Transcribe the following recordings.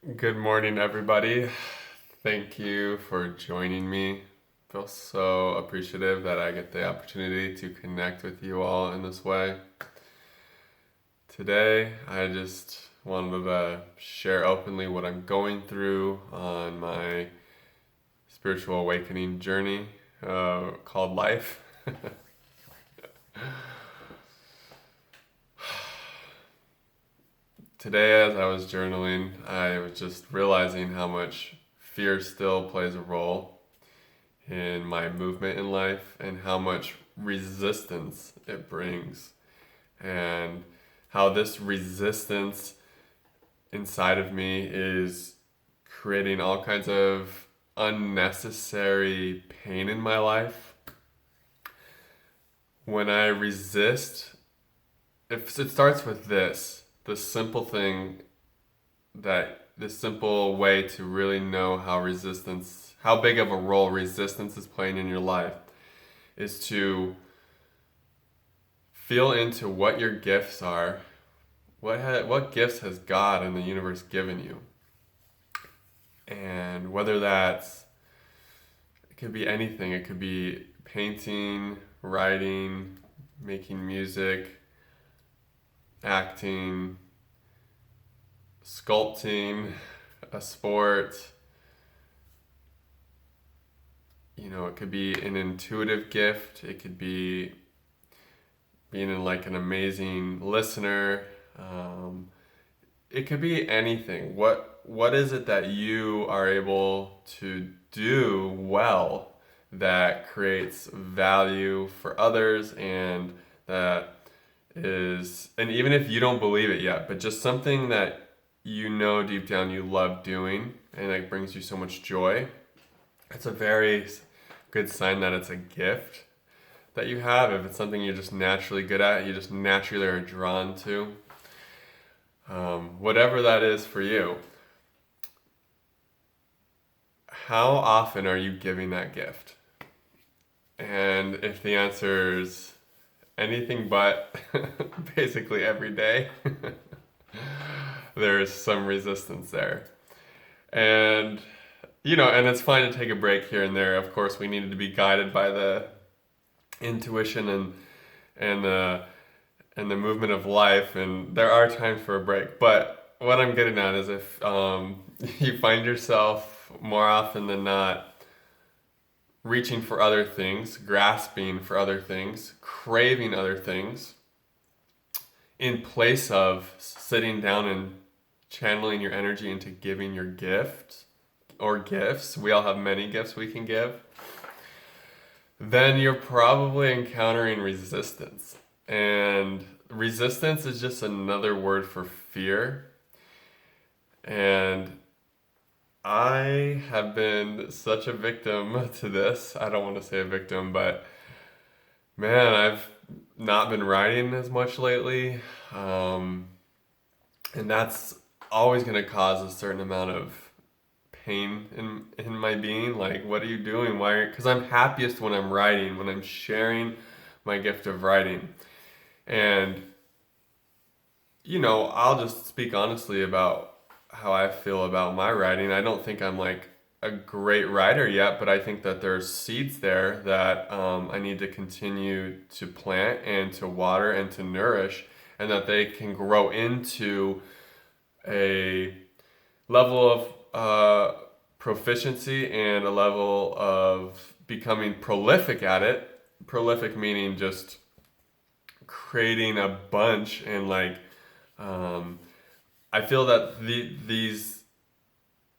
Good morning, everybody. Thank you for joining me. I feel so appreciative that I get the opportunity to connect with you all in this way. Today, I just wanted to share openly what I'm going through on my spiritual awakening journey called life. Today, as I was journaling, I was just realizing how much fear still plays a role in my movement in life and how much resistance it brings, and how this resistance inside of me is creating all kinds of unnecessary pain in my life. When I resist, if it starts with the simple thing the simple way to really know how big of a role resistance is playing in your life is to feel into what your gifts are. What gifts has God and the universe given you? And whether it could be anything. It could be painting, writing, making music, acting, sculpting, a sport. It could be an intuitive gift. It could be being like an amazing listener. It could be anything. What is it that you are able to do well that creates value for others, and and even if you don't believe it yet, but just something that you know deep down you love doing and it brings you so much joy, it's a very good sign that it's a gift that you have. If it's something you're just naturally good at, you just naturally are drawn to, whatever that is for you. How often are you giving that gift? And if the answer is anything but, basically every day, there's some resistance there. And, and it's fine to take a break here and there. Of course, we needed to be guided by the intuition and the movement of life, and there are times for a break. But what I'm getting at is if you find yourself more often than not reaching for other things, grasping for other things, craving other things, in place of sitting down and channeling your energy into giving your gift or gifts, we all have many gifts we can give, then you're probably encountering resistance. And resistance is just another word for fear. And I have been such a victim to this. I don't want to say a victim, but man, I've not been writing as much lately. And that's always going to cause a certain amount of pain in my being. Like, what are you doing? Why? Because I'm happiest when I'm writing, when I'm sharing my gift of writing. And, I'll just speak honestly about how I feel about my writing. I don't think I'm like a great writer yet, but I think that there's seeds there that I need to continue to plant and to water and to nourish, and that they can grow into a level of proficiency and a level of becoming prolific at it. Prolific meaning just creating a bunch, and like I feel that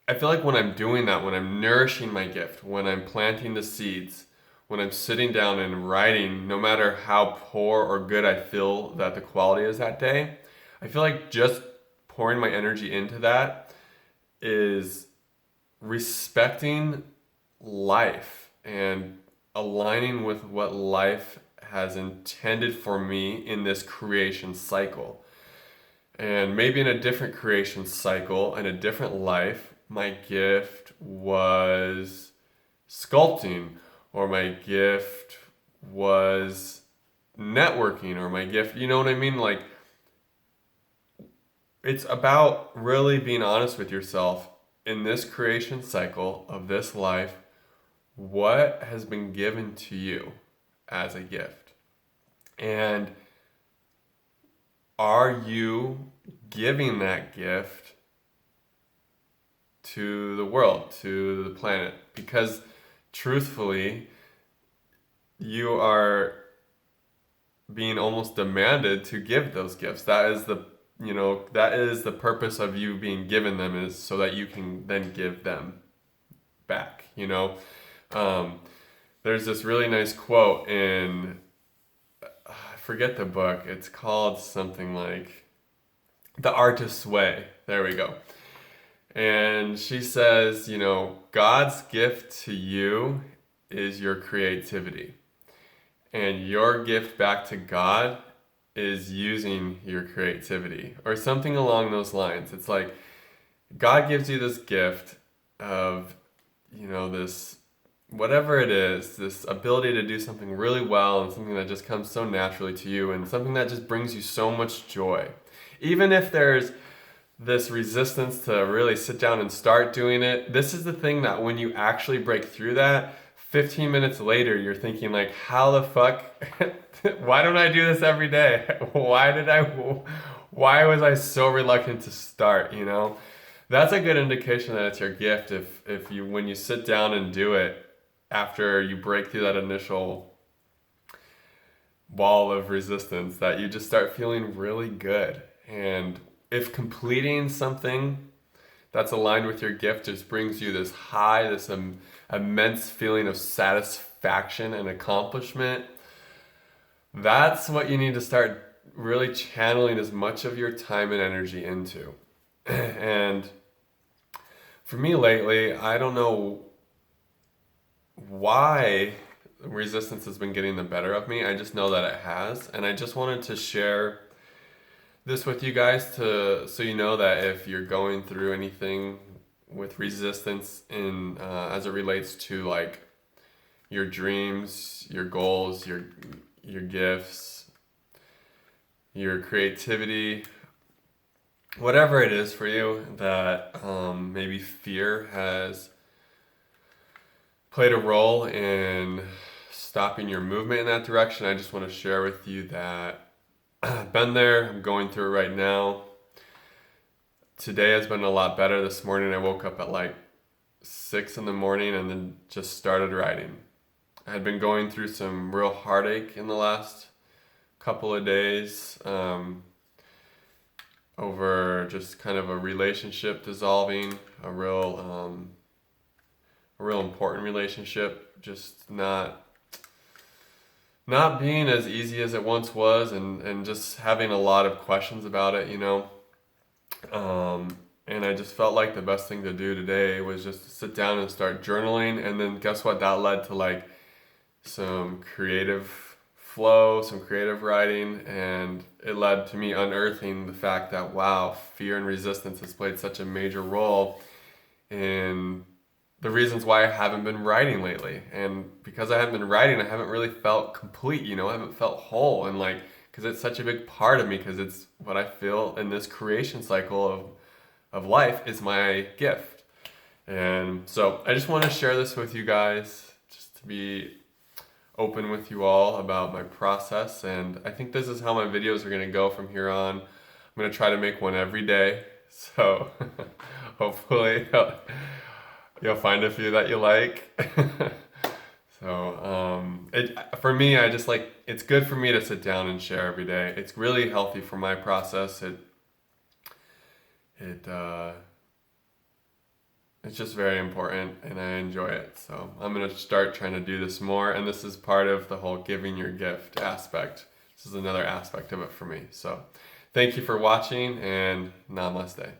I feel like when I'm doing that, when I'm nourishing my gift, when I'm planting the seeds, when I'm sitting down and writing, no matter how poor or good I feel that the quality is that day, I feel like just pouring my energy into that is respecting life and aligning with what life has intended for me in this creation cycle. And maybe in a different creation cycle, in a different life, my gift was sculpting, or my gift was networking, or my gift, you know what I mean? Like, it's about really being honest with yourself in this creation cycle of this life. What has been given to you as a gift? And are you giving that gift to the world, to the planet? Because truthfully, you are being almost demanded to give those gifts. That is the purpose of you being given them, is so that you can then give them back. There's this really nice quote in, I forget the book. It's called something like The Artist's Way. There we go. And she says, God's gift to you is your creativity. And your gift back to God is using your creativity, or something along those lines. It's like God gives you this gift of, this, whatever it is, this ability to do something really well, and something that just comes so naturally to you, and something that just brings you so much joy. Even if there's this resistance to really sit down and start doing it, this is the thing that when you actually break through that, 15 minutes later, you're thinking like, how the fuck, why don't I do this every day? Why was I so reluctant to start, That's a good indication that it's your gift when you sit down and do it after you break through that initial wall of resistance, that you just start feeling really good. And if completing something that's aligned with your gift just brings you this high, this immense feeling of satisfaction and accomplishment, that's what you need to start really channeling as much of your time and energy into. And for me lately, I don't know why resistance has been getting the better of me. I just know that it has. And I just wanted to share this with you guys so you know that if you're going through anything with resistance in as it relates to like your dreams, your goals, your gifts, your creativity, whatever it is for you, that maybe fear has played a role in stopping your movement in that direction, I just want to share with you that I've been there. I'm going through it right now. Today has been a lot better. This morning I woke up at like 6 in the morning and then just started writing. I had been going through some real heartache in the last couple of days over just kind of a relationship dissolving, a real important relationship, just not being as easy as it once was, and just having a lot of questions about it, and I just felt like the best thing to do today was just to sit down and start journaling. And then guess what? That led to like some creative flow, some creative writing, and it led to me unearthing the fact that, wow, fear and resistance has played such a major role in the reasons why I haven't been writing lately. And because I haven't been writing, I haven't really felt complete, I haven't felt whole, and like, because it's such a big part of me, because it's what I feel in this creation cycle of life is my gift. And so I just want to share this with you guys, just to be open with you all about my process. And I think this is how my videos are going to go from here on. I'm going to try to make one every day. So hopefully you'll find a few that you like. So for me, I just like, it's good for me to sit down and share every day. It's really healthy for my process. It's just very important, and I enjoy it. So I'm going to start trying to do this more, and this is part of the whole giving your gift aspect. This is another aspect of it for me. So thank you for watching, and namaste.